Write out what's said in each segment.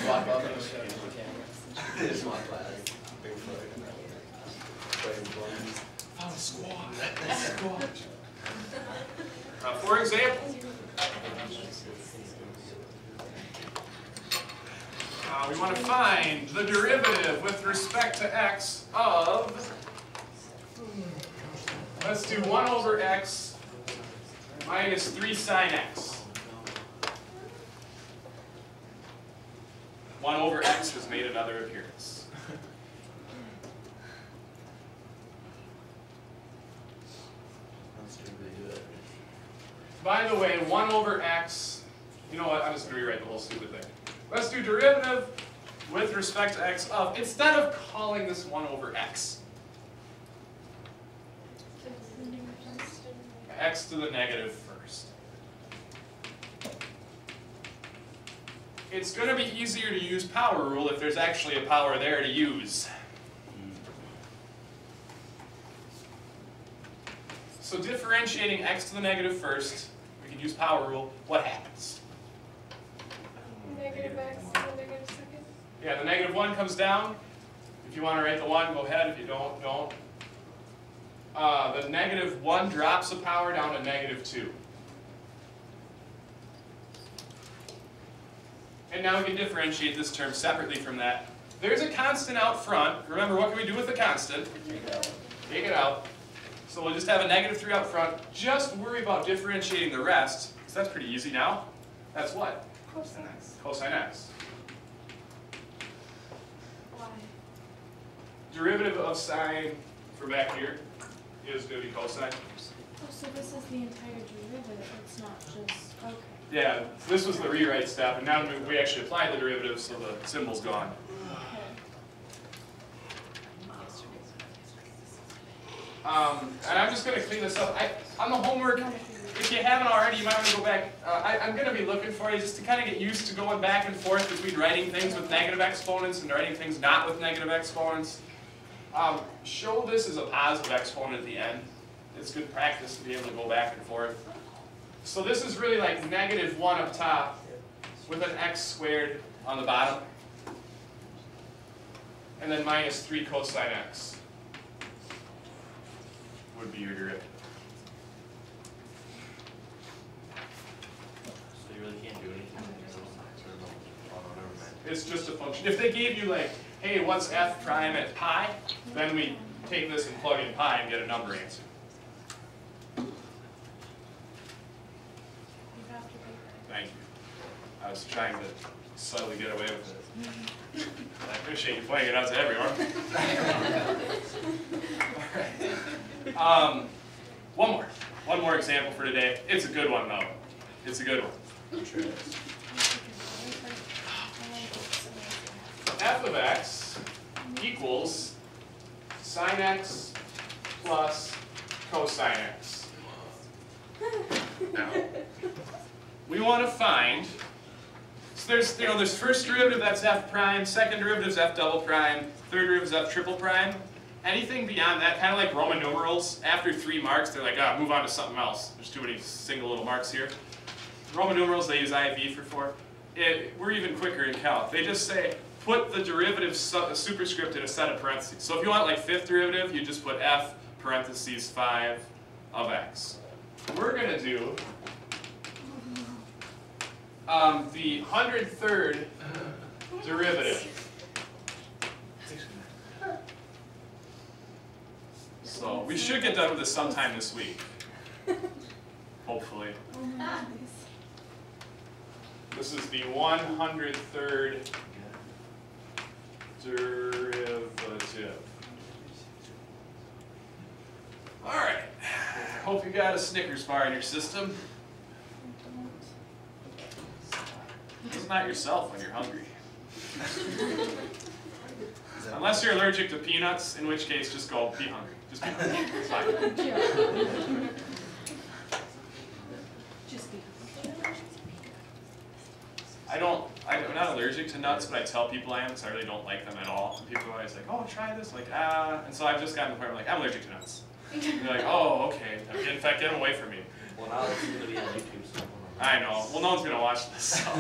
Walk up and show the camera. Just walk by. Bigfoot. Found a squad. Squad. For example, we want to find the derivative with respect to x of, let's do 1 over x minus 3 sine x. 1 over x has made another appearance. By the way, 1 over x, you know what, I'm just going to rewrite the whole stupid thing. Let's do derivative with respect to x of, instead of calling this 1 over x, x to the negative first. It's going to be easier to use power rule if there's actually a power there to use. So differentiating x to the negative first, we can use power rule. What happens? Negative x to the negative second. Yeah, the negative 1 comes down. If you want to write the 1, go ahead. If you don't, don't. The negative 1 drops a power down to negative 2. And now we can differentiate this term separately from that. There's a constant out front. Remember, what can we do with the constant? Take it out. So we'll just have a negative 3 out front. Just worry about differentiating the rest, because that's pretty easy now. That's what? Cosine x. Cosine x. Why? Derivative of sine for back here is going to be cosine. Oh, so this is the entire derivative. It's not just, okay. Yeah, this was the rewrite step, and now we actually applied the derivative, so the symbol's gone. And I'm just going to clean this up. On the homework, if you haven't already, you might want to go back. I'm going to be looking for you just to kind of get used to going back and forth between writing things with negative exponents and writing things not with negative exponents. Show this as a positive exponent at the end. It's good practice to be able to go back and forth. So this is really like negative 1 up top with an x squared on the bottom. And then minus 3 cosine x would be your derivative. So you really can't do anything. It's just a function. If they gave you like, hey, what's f prime at pi? Then we take this and plug in pi and get a number answer. Thank you. I was trying to subtly get away with it. I appreciate you pointing it out to everyone. All right. One more example for today. It's a good one though. It's a good one. F of x equals sine x plus cosine x. Now, we want to find, so there's first derivative, that's f prime, second derivative is f double prime, third derivative is f triple prime. Anything beyond that, kind of like Roman numerals, after 3 marks, they're like, move on to something else. There's too many single little marks here. Roman numerals, they use IV for 4. We're even quicker in calc. They just say, put the derivative superscript in a set of parentheses. So if you want like 5th derivative, you just put f parentheses 5 of x. We're going to do the 103rd derivative. So we should get done with this sometime this week. Hopefully. This is the 103rd derivative. All right. Hope you got a Snickers bar in your system. It's not yourself when you're hungry. Unless you're allergic to peanuts, in which case just go be hungry. Just be hungry. It's fine. Just be. I'm not allergic to nuts, but I tell people I am, so I really don't like them at all. And people are always like, oh, try this. Like, And so I've just gotten to the point where I'm like, I'm allergic to nuts. And they're like, oh, okay. In fact, get them away from me. Well, now it's going to be on YouTube. So I know. Well, no one's going to watch this, so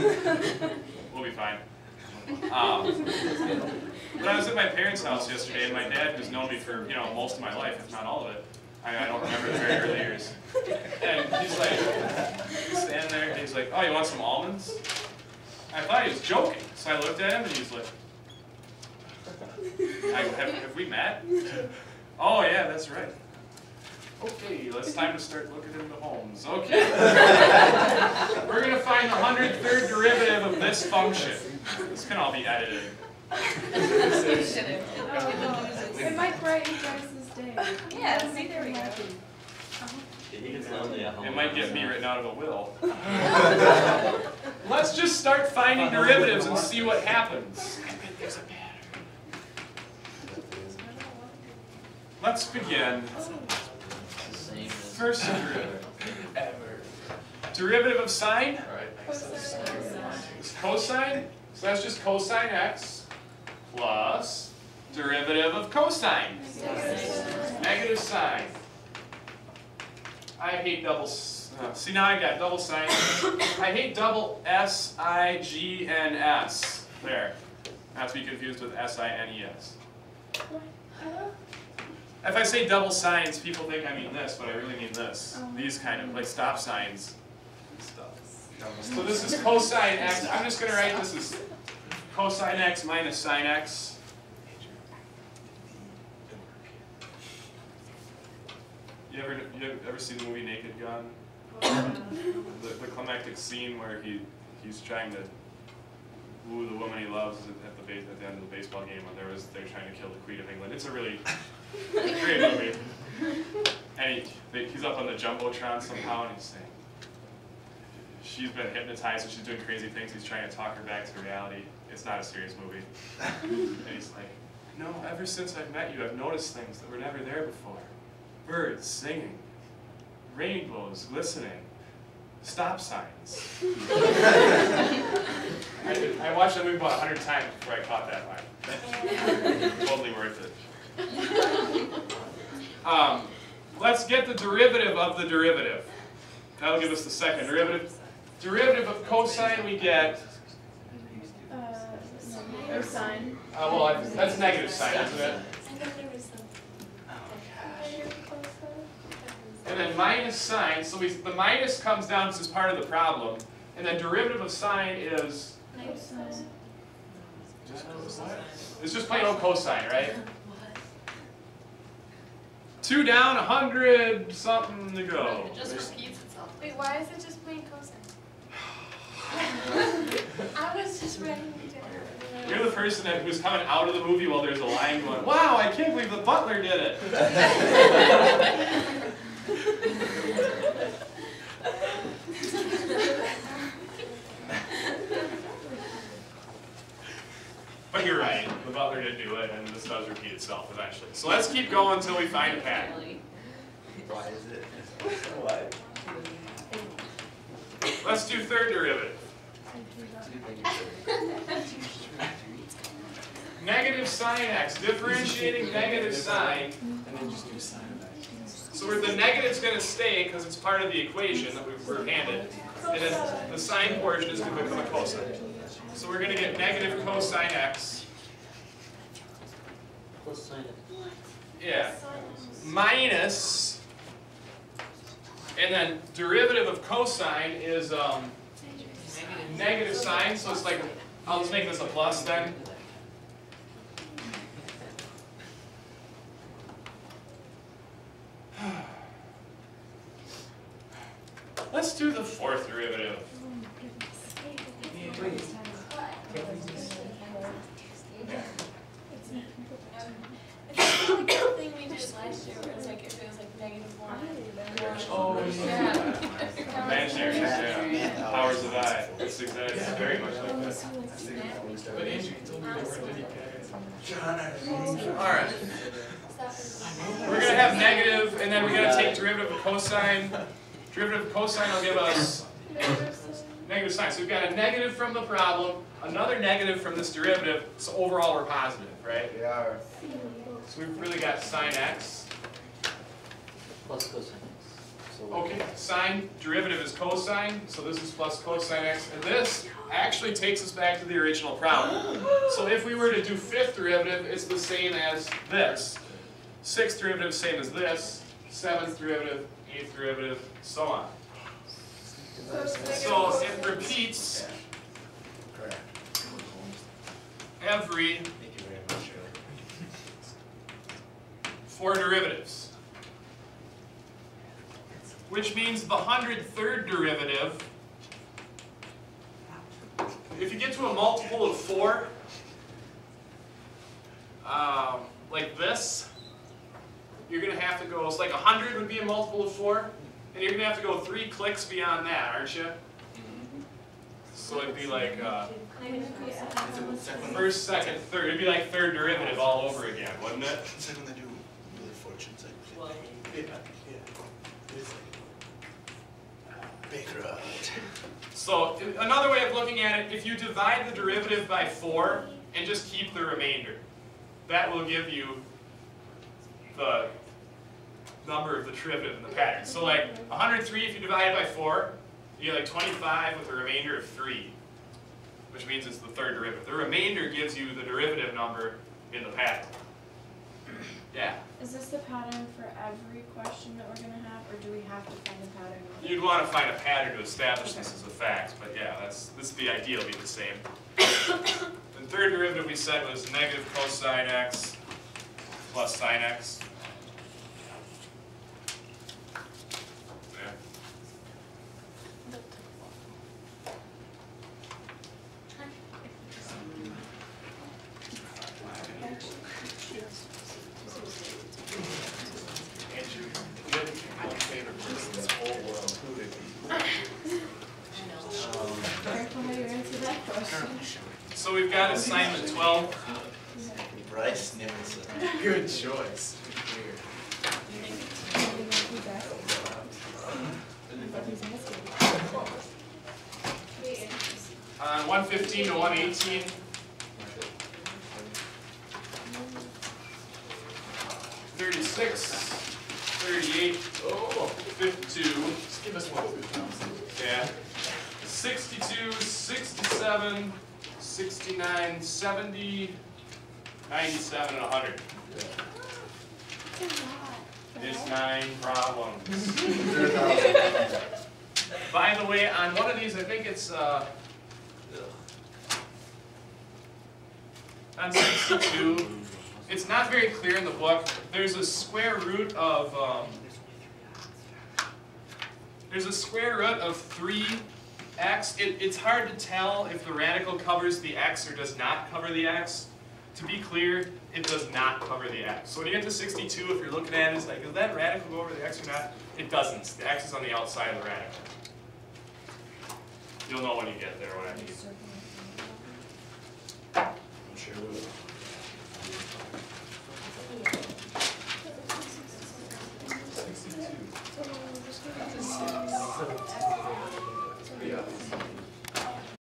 we'll be fine. But I was at my parents' house yesterday, and my dad, who's known me for most of my life, if not all of it. I don't remember the very early years. And he's like, standing there, and he's like, "Oh, you want some almonds?" I thought he was joking, so I looked at him, and he's like, have we met? Oh yeah, that's right. Okay, it's time to start looking into homes. Okay. We're going to find the 103rd derivative of this function. This can all be edited. It might brighten Bryce's day. Yeah, see, there we go. It might get me written out of a will. Let's just start finding derivatives and see what happens. I bet there's a pattern. Let's begin. First derivative. Derivative of sine? Cosine? So that's just cosine x plus derivative of cosine. Negative sine. I hate double. See, now I got double sine. I hate double S, I, G, and S. There. Not to be confused with S-I-N-E-S. If I say double signs, people think I mean this, but I really mean this. These kind of, like stop signs and stuff. So this is cosine x. I'm just going to write this as cosine x minus sine x. You ever see the movie Naked Gun? The climactic scene where he's trying to woo the woman he loves at the end of the baseball game when they're trying to kill the Queen of England. It's a really great movie. And he's up on the Jumbotron somehow and he's saying, she's been hypnotized and she's doing crazy things. He's trying to talk her back to reality. It's not a serious movie. And he's like, no, ever since I've met you, I've noticed things that were never there before. Birds singing, rainbows glistening, stop signs. I watched that movie about 100 times before I caught that line. Totally worth it. Let's get the derivative of the derivative. That'll give us the second derivative. Derivative of cosine we get. Or sine. Well, that's negative sine, isn't it? And then minus sine. So the minus comes down as part of the problem. And then derivative of sine is. It's just plain old cosine, right? 2 down, 100 something to go. It just repeats itself. Wait, why is it just plain cosine? I was just writing it down. You're the person who was coming out of the movie while there's a line going, wow, I can't believe the butler did it. But you're right, the butler did do it, and this does repeat itself eventually. So let's keep going until we find a pattern. Why is it? Why? Let's do third derivative. Negative sine x, differentiating negative sine. And then just do sine of x. So where the negative's going to stay because it's part of the equation that we were handed. And then the sine portion is going to become a cosine. So we're going to get negative cosine x. Cosine. Yeah. Minus. And then derivative of cosine is negative sine. So it's like, I'll just make this a plus then. Let's do the fourth derivative. It's like the thing we did last year where it's like if it was like -1. Oh, Yeah. Imaginary, yeah. Powers of I. It's very much like that. But Andrew, you told me there weren't any patterns. Alright. We're going to have negative, and then we're going to take derivative of cosine. Derivative of cosine will give us negative sine. So we've got a negative from the problem, another negative from this derivative, so overall we're positive, right? We are. So we've really got sine x. Plus cosine x. So Okay, sine derivative is cosine, so this is plus cosine x, and this actually takes us back to the original problem. So if we were to do fifth derivative, it's the same as this. Sixth derivative, same as this. Seventh derivative, eighth derivative, so on. So it repeats Correct. every Thank you very much, Shirley. 4 derivatives. Which means the 103rd derivative, if you get to a multiple of 4, like this, you're going to have to go, it's like 100 would be a multiple of 4, and you're going to have to go 3 clicks beyond that, aren't you? So it'd be like first, second, third. It'd be like third derivative all over again, wouldn't it? It's like when they do really fortunes, like, yeah. It's like, bankrupt. So another way of looking at it, if you divide the derivative by 4 and just keep the remainder, that will give you the number of the derivative in the pattern. So like 103, if you divide it by 4, you get like 25 with a remainder of 3, which means it's the third derivative. The remainder gives you the derivative number in the pattern. Yeah? Is this the pattern for every question that we're gonna have, or do we have to find a pattern? You'd want to find a pattern to establish this as a fact, but yeah, this is the idea will be the same. The third derivative we said was negative cosine x plus sine x. Yeah. Andrew, you have one favorite person in the whole world, who would it be? Careful how you answer that question. So we've got assignment 12. Bryce Nicholson. Good choice. On 115 to 118. 36, 38, 52. Just give us one food, Thompson. Yeah. 62, 67, 69, 70, 97, and 100. It's 9 problems. By the way, on one of these, I think it's on 62. It's not very clear in the book. There's a square root of 3x. It's hard to tell if the radical covers the x or does not cover the x. To be clear, it does not cover the x. So when you get to 62, if you're looking at it, it's like, does that radical go over the x or not? It doesn't. The x is on the outside of the radical. You'll know when you get there what I mean.